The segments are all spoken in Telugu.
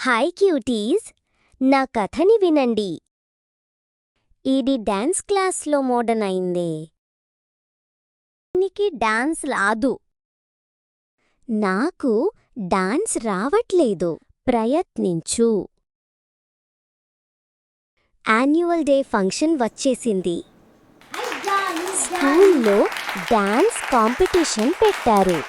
హాయ్ క్యూటీస్, నా కథని వినండి. ఇది డాన్స్ క్లాస్లో మోడర్న్ అయిందే. నీకి డాన్స్ రాదు. నాకు డాన్స్ రావట్లేదు. ప్రయత్నించు. యాన్యువల్ డే ఫంక్షన్ వచ్చేసింది. స్కూల్లో డాన్స్ కాంపిటీషన్ పెట్టారు.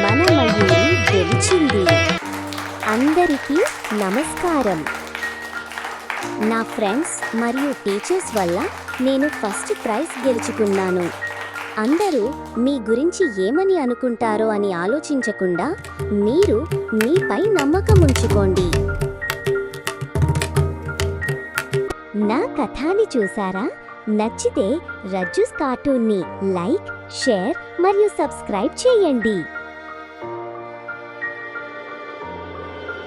మన మయూరి గెలిచింది. అందరికీ నమస్కారం. నా ఫ్రెండ్స్ మరియు టీచర్స్ వల్ల నేను ఫస్ట్ ప్రైజ్ గెలుచుకున్నాను. అందరూ మీ గురించి ఏమని అనుకుంటారో అని ఆలోచించకుండా మీరు మీపై నమ్మకం ఉంచుకోండి. నా కథని చూసారా? నచ్చితే రజ్జూస్ కార్టూన్ని లైక్, షేర్ మరియు సబ్స్క్రైబ్ చేయండి.